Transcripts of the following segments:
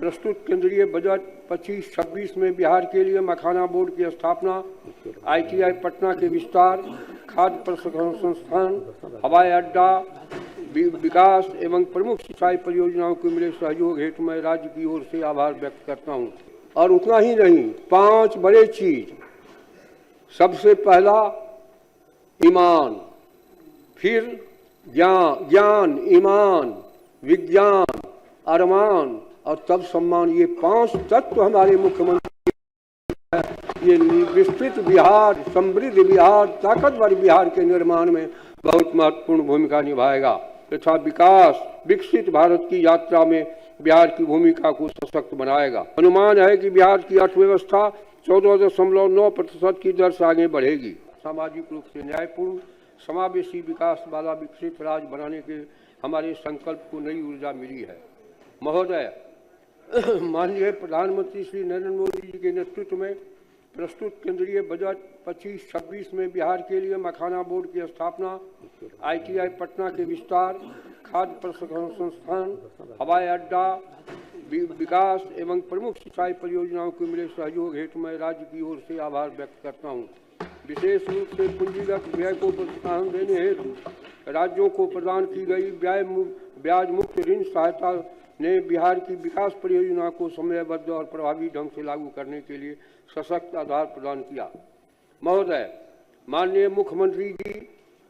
प्रस्तुत केंद्रीय बजट 25-26 में बिहार के लिए मखाना बोर्ड की स्थापना, ITI पटना के विस्तार, खाद्य प्रसंस्करण संस्थान, हवाई अड्डा विकास एवं प्रमुख सिंचाई परियोजनाओं को मिले सहयोग हेतु मैं राज्य की ओर से आभार व्यक्त करता हूं। और उतना ही नहीं, 5 बड़े चीज। सबसे पहला ईमान, फिर ज्ञान, ईमान, विज्ञान, अरमान और तब सम्मान। ये 5 तत्व हमारे मुख्यमंत्री है। ये विस्तृत बिहार, समृद्ध बिहार, ताकतवर बिहार के निर्माण में बहुत महत्वपूर्ण भूमिका निभाएगा तथा विकसित भारत की यात्रा में बिहार की भूमिका को सशक्त बनाएगा। अनुमान है कि बिहार की अर्थव्यवस्था 14.9% की दर से आगे बढ़ेगी। सामाजिक रूप से न्यायपूर्ण, समावेशी विकास वाला विकसित राज्य बनाने के हमारे संकल्प को नई ऊर्जा मिली है। महोदय, माननीय प्रधानमंत्री श्री नरेंद्र मोदी जी के नेतृत्व में प्रस्तुत केंद्रीय बजट 25-26 में बिहार के लिए मखाना बोर्ड की स्थापना, ITI पटना के विस्तार, खाद्य प्रसंस्करण संस्थान, हवाई अड्डा विकास एवं प्रमुख सिंचाई परियोजनाओं को मिले सहयोग हेतु मैं राज्य की ओर से आभार व्यक्त करता हूं। विशेष रूप से पूंजीगत व्यय को प्रोत्साहन देने हेतु राज्यों को प्रदान की गई ब्याज मुक्त ऋण सहायता ने बिहार की विकास परियोजना को समयबद्ध और प्रभावी ढंग से लागू करने के लिए सशक्त आधार प्रदान किया। महोदय, माननीय मुख्यमंत्री जी,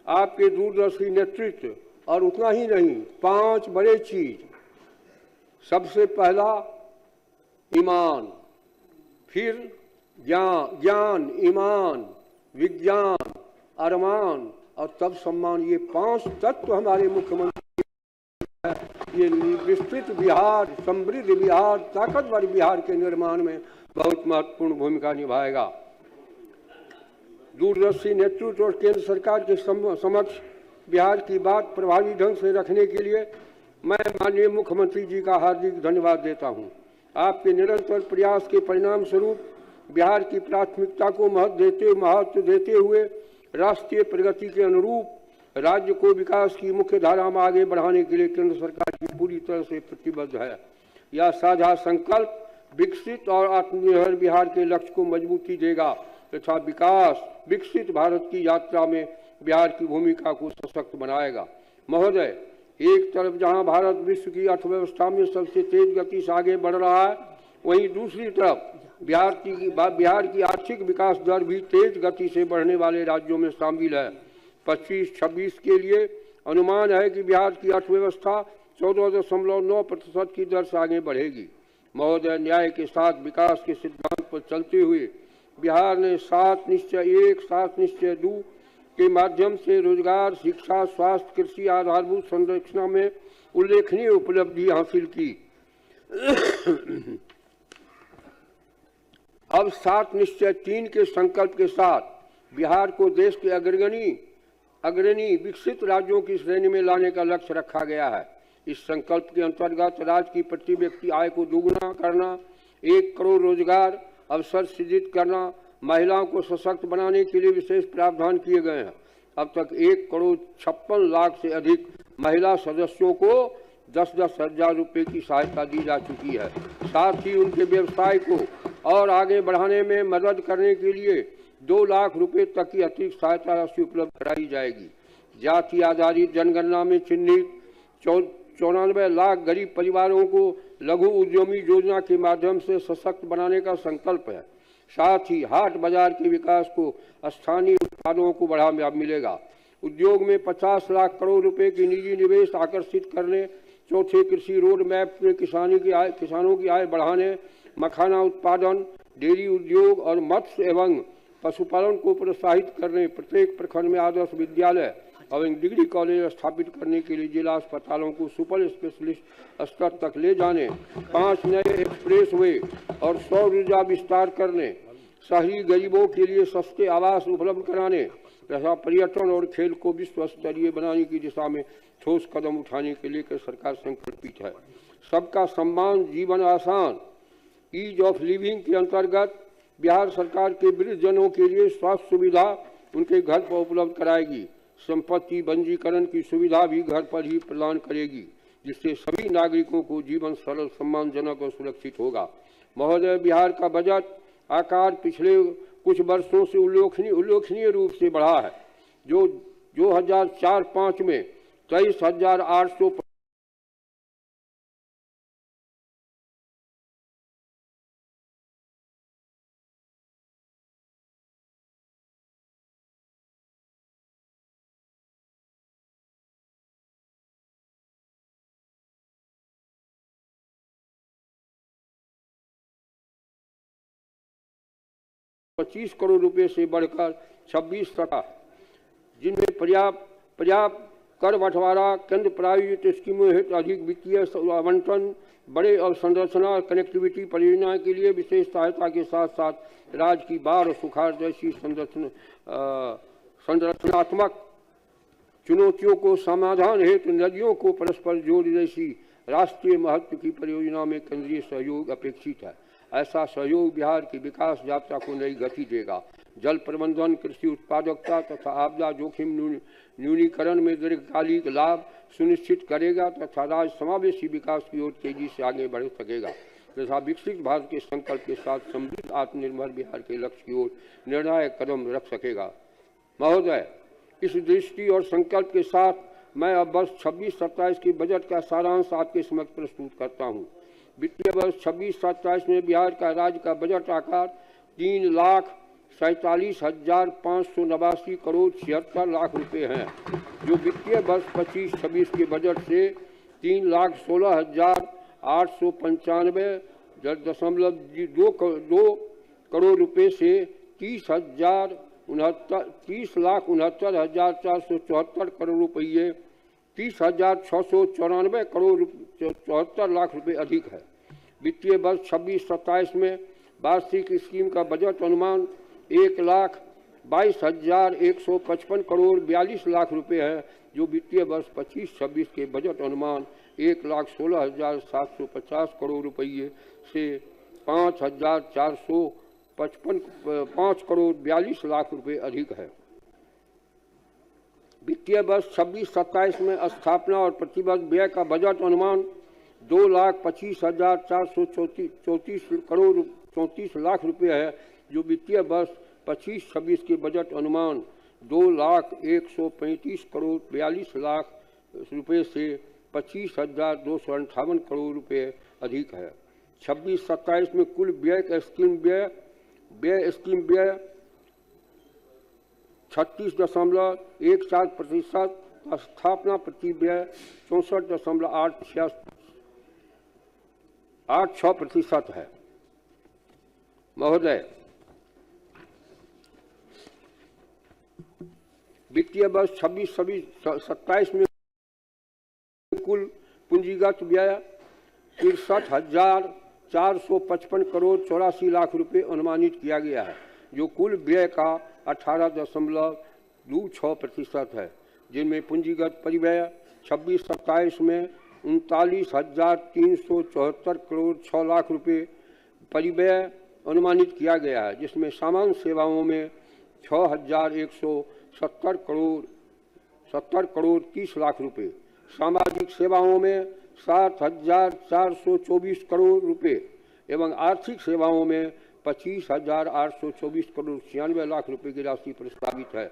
आपके दूरदर्शी नेतृत्व और उतना ही नहीं, 5 बड़े चीज। सबसे पहला ईमान, फिर ज्ञान, ईमान, विज्ञान, अरमान और तब सम्मान। ये 5 तत्व हमारे मुख्यमंत्री है। ये विस्तृत बिहार, समृद्ध बिहार, ताकतवर बिहार के निर्माण में बहुत महत्वपूर्ण भूमिका निभाएगा। दूरदर्शी नेतृत्व और केंद्र सरकार के समक्ष बिहार की बात प्रभावी ढंग से रखने के लिए मैं माननीय मुख्यमंत्री जी का हार्दिक धन्यवाद देता हूं। आपके निरंतर प्रयास के परिणाम स्वरूप बिहार की प्राथमिकता को महत्व देते हुए राष्ट्रीय प्रगति के अनुरूप राज्य को विकास की मुख्य धारा में आगे बढ़ाने के लिए केंद्र सरकार की पूरी तरह से प्रतिबद्ध है। यह साझा संकल्प विकसित और आत्मनिर्भर बिहार के लक्ष्य को मजबूती देगा तथा विकसित भारत की यात्रा में बिहार की भूमिका को सशक्त बनाएगा। महोदय, एक तरफ जहां भारत विश्व की अर्थव्यवस्था में सबसे तेज गति से आगे बढ़ रहा है, वहीं दूसरी तरफ बिहार की आर्थिक विकास दर भी तेज गति से बढ़ने वाले राज्यों में शामिल है। 25-26 के लिए अनुमान है कि बिहार की अर्थव्यवस्था 14.9% की दर से आगे बढ़ेगी। महोदय, न्याय के साथ विकास के सिद्धांत पर चलते हुए बिहार ने 7 निश्चय 1, 7 निश्चय 2 के माध्यम से रोजगार, शिक्षा, स्वास्थ्य, कृषि आधारभूत संरचना में उल्लेखनीय उपलब्धि हासिल की। अब 7 निश्चय 3 के संकल्प के साथ बिहार को देश के अग्रणी विकसित राज्यों की श्रेणी में लाने का लक्ष्य रखा गया है। इस संकल्प के अंतर्गत राज्य की प्रति व्यक्ति आय को दोगुना करना, 1 करोड़ रोजगार अवसर सृजित करना, महिलाओं को सशक्त बनाने के लिए विशेष प्रावधान किए गए हैं। अब तक 1,56,00,000 लाख से अधिक महिला सदस्यों को 10-10 हजार रुपये की सहायता दी जा चुकी है। साथ ही उनके व्यवसाय को और आगे बढ़ाने में मदद करने के लिए 2 लाख रुपये तक की अतिरिक्त सहायता राशि उपलब्ध कराई जाएगी। जाति आधारित जनगणना में चिन्हित 94 लाख गरीब परिवारों को लघु उद्यमी योजना के माध्यम से सशक्त बनाने का संकल्प है। साथ ही हाट बाजार के विकास को स्थानीय उत्पादों को बढ़ावा मिलेगा। उद्योग में 50 लाख करोड़ रुपए की निजी निवेश आकर्षित करने, चौथे कृषि रोड मैप में किसानों की आय बढ़ाने, मखाना उत्पादन, डेयरी उद्योग और मत्स्य एवं पशुपालन को प्रोत्साहित करने, प्रत्येक प्रखंड में आदर्श विद्यालय एवं डिग्री कॉलेज स्थापित करने के लिए जिला अस्पतालों को सुपर स्पेशलिस्ट स्तर तक ले जाने, 5 नए एक्सप्रेस वे और सौर ऊर्जा विस्तार करने, शहरी गरीबों के लिए सस्ते आवास उपलब्ध कराने तथा पर्यटन और खेल को विश्व स्तरीय बनाने की दिशा में ठोस कदम उठाने के लिए सरकार संकल्पित है। सबका सम्मान, जीवन आसान, ईज ऑफ लिविंग के अंतर्गत बिहार सरकार के वृद्धजनों के लिए स्वास्थ्य सुविधा उनके घर पर उपलब्ध कराएगी। संपत्ति पंजीकरण की सुविधा भी घर पर ही प्रदान करेगी। जिससे सभी नागरिकों को जीवन सरल, सम्मानजनक और सुरक्षित होगा। महोदय, बिहार का बजट आकार पिछले कुछ वर्षों से उल्लेखनीय रूप से बढ़ा है। जो 2004-05 में 23,800 25 करोड़ रुपए से बढ़कर 26 तक, जिनमें पर्याप्त कर बंटवारा, केंद्र प्रायोजित स्कीमों हेतु अधिक वित्तीय आवंटन, बड़े अवसंरचना और कनेक्टिविटी परियोजनाओं के लिए विशेष सहायता के साथ साथ राज्य की बाढ़ और सुखाड़ जैसी संरचनात्मक चुनौतियों को समाधान हेतु नदियों को परस्पर जोड़ जैसी राष्ट्रीय महत्व की परियोजनाओं में केंद्रीय सहयोग अपेक्षित है। ऐसा सहयोग बिहार की विकास यात्रा को नई गति देगा। जल प्रबंधन, कृषि उत्पादकता तथा आपदा जोखिम न्यूनीकरण में दीर्घकालिक लाभ सुनिश्चित करेगा तथा राज्य समावेशी विकास की ओर तेजी से आगे बढ़ सकेगा तथा विकसित भारत के संकल्प के साथ समृद्ध आत्मनिर्भर बिहार के लक्ष्य की ओर निर्णायक कदम रख सकेगा। महोदय, इस दृष्टि और संकल्प के साथ मैं अब वर्ष 26-27 के बजट का सारांश आपके समक्ष प्रस्तुत करता हूँ। वित्तीय वर्ष 26-27 में बिहार का राज्य का बजट आकार 3,47,589 करोड़ 76 लाख रुपए हैं, जो वित्तीय वर्ष 25-26 के बजट से 3,16,895.2 करोड़ रुपए से 30,69,474 करोड़ रुपये 30,694 करोड़ 74 लाख रुपए अधिक है। वित्तीय वर्ष 26-27 में वार्षिक स्कीम का बजट अनुमान 1,22,155 करोड़ 42 लाख रुपए है, जो वित्तीय वर्ष 25-26 के बजट अनुमान 1,16,750 करोड़ रुपये से 5,455 करोड़ 42 लाख रुपए अधिक है। वित्तीय वर्ष 26-27 में स्थापना और प्रतिवर्ष व्यय का बजट अनुमान 2,25,434 करोड़ 34 लाख रुपए है, जो वित्तीय वर्ष 25-26 के बजट अनुमान 2,01,35 करोड़ 42 लाख रुपए से 25,258 करोड़ रुपए अधिक है। 26-27 में कुल व्यय का स्कीम व्यय 36.14%, स्थापना प्रति व्यय 64.86% है। महोदय, वित्तीय वर्ष 26-27 में कुल पूंजीगत व्यय 63,455 करोड़ 84 लाख रुपए अनुमानित किया गया है, जो कुल व्यय का 18.26% है, जिनमें पूंजीगत परिव्यय 26-27 में 39,374 करोड़ 6 लाख रुपए परिव्यय अनुमानित किया गया है, जिसमें सामान्य सेवाओं में 6,170 करोड़ 30 लाख रुपए, सामाजिक सेवाओं में 7,424 करोड़ रुपए एवं आर्थिक सेवाओं में 25,824 करोड़ 96 लाख रुपए की राशि प्रस्तावित है।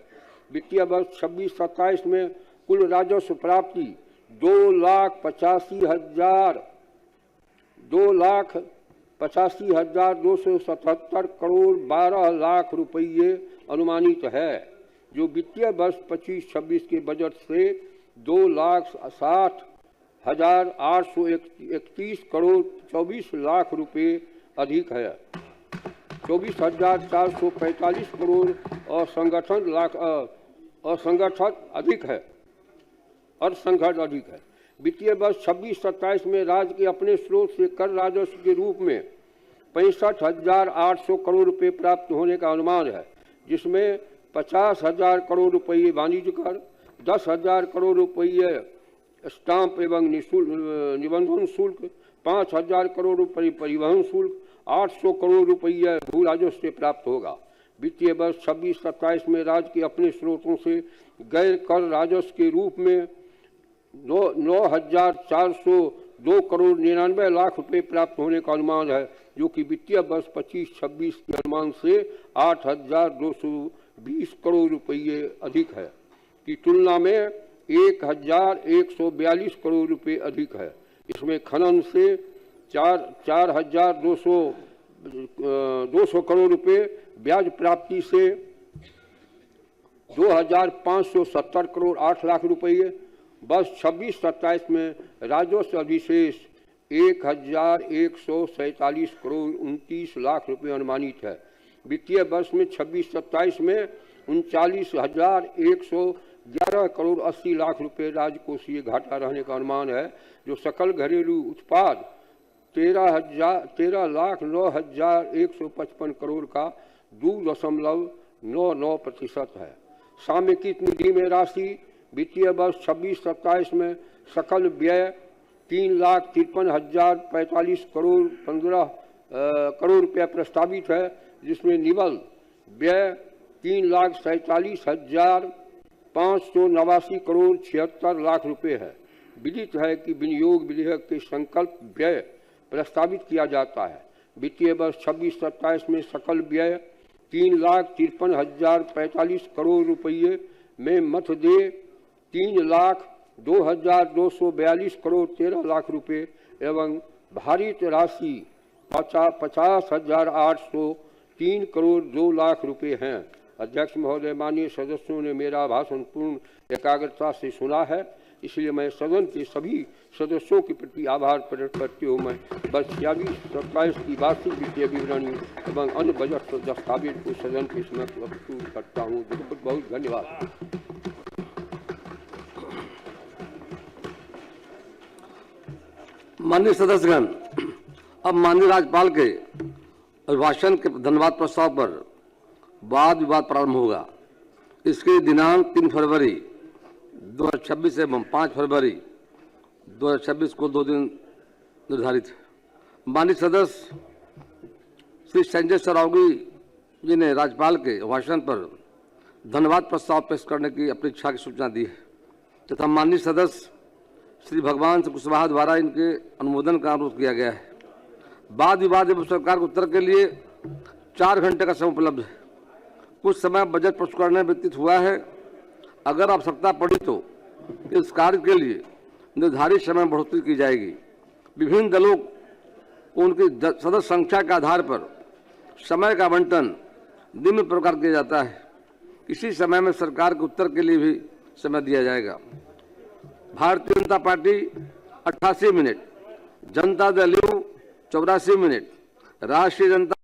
वित्तीय वर्ष 26-27 में कुल राजस्व प्राप्ति 2,85,277 करोड़ 12 लाख रुपये अनुमानित है, जो वित्तीय वर्ष 25-26 के बजट से 2,60,831 करोड़ 24 लाख रुपए अधिक है। 24,445 करोड़ असंगठित अधिक है। वित्तीय वर्ष 26-27 में राज्य के अपने स्रोत से कर राजस्व के रूप में 65,800 करोड़ रुपए प्राप्त होने का अनुमान है, जिसमें 50,000 करोड़ रुपये वाणिज्य कर, 10,000 करोड़ रुपये स्टाम्प एवं निबंधन शुल्क, 5,000 करोड़ रुपये परिवहन शुल्क, 800 करोड़ रुपये भू राजस्व से प्राप्त होगा। वित्तीय वर्ष 26-27 में राज्य के अपने स्रोतों से गैर कर राजस्व के रूप में 9,402 करोड़ 99 लाख रुपए प्राप्त होने का अनुमान है, जो कि वित्तीय वर्ष 25-26 के अनुमान से 8,220 करोड़ रुपये अधिक है की तुलना में 1,142 करोड़ रुपए अधिक है। इसमें खनन से 4,200 करोड़ रुपए, ब्याज प्राप्ति से 2,570 करोड़ 8 लाख रुपये, वर्ष 26-27 में राजस्व अधिशेष 1,147 करोड़ 29 लाख रुपये अनुमानित है। वित्तीय वर्ष में 26-27 में 39,111 करोड़ 80 लाख रुपये राजकोषीय घाटा रहने का अनुमान है, जो सकल घरेलू उत्पाद 13,09,155 करोड़ का 2.99% है। सामयिक निधि में राशि वित्तीय वर्ष 26-27 में सकल व्यय 3,53,045 करोड़ 15 करोड़ रुपया प्रस्तावित है, जिसमें निवल व्यय 3,47,589 करोड़ 76 लाख रुपए है। विदित है कि विनियोग विधेयक के संकल्प व्यय प्रस्तावित किया जाता है। वित्तीय वर्ष 26-27 में सकल व्यय 3,53,045 करोड़ रुपये में मध्य 3,02,242 करोड़ 13 लाख रुपए एवं भारित राशि 50,803 करोड़ 2 लाख रुपए हैं। अध्यक्ष महोदय, माननीय सदस्यों ने मेरा भाषण पूर्ण एकाग्रता से सुना है, इसलिए मैं सदन के सभी सदस्यों के प्रति आभार प्रकट करते हुए मैं वर्ष 26-27 की वार्षिक वित्तीय विवरणी एवं अन्य बजट दस्तावेज को सदन के समक्ष प्रस्तुत करता हूँ। बहुत बहुत धन्यवाद। माननीय सदस्यगण, अब माननीय राज्यपाल के अभिभाषण के धन्यवाद प्रस्ताव पर वाद विवाद प्रारंभ होगा। इसके दिनांक 3 फरवरी 2026 एवं 5 फरवरी 2026 को 2 दिन निर्धारित है। माननीय सदस्य श्री संजय सरावगी जी ने राज्यपाल के अभिभाषण पर धन्यवाद प्रस्ताव पेश करने की अपनी इच्छा की सूचना दी है तथा माननीय सदस्य श्री भगवान सिंह कुशवाहा द्वारा इनके अनुमोदन का अनुरोध किया गया है। वाद विवाद एवं सरकार के उत्तर के लिए 4 घंटे का समय उपलब्ध है। कुछ समय बजट प्रस्तुत करने में व्यतीत हुआ है। अगर आवश्यकता पड़ी तो इस कार्य के लिए निर्धारित समय बढ़ोतरी की जाएगी। विभिन्न दलों को उनकी सदस्य संख्या के आधार पर समय का आवंटन निम्न प्रकार किया जाता है। इसी समय में सरकार के उत्तर के लिए भी समय दिया जाएगा। Bharatiya Janata party 88 minute, Janata Dal you 84 minute, राष्ट्रीय जनता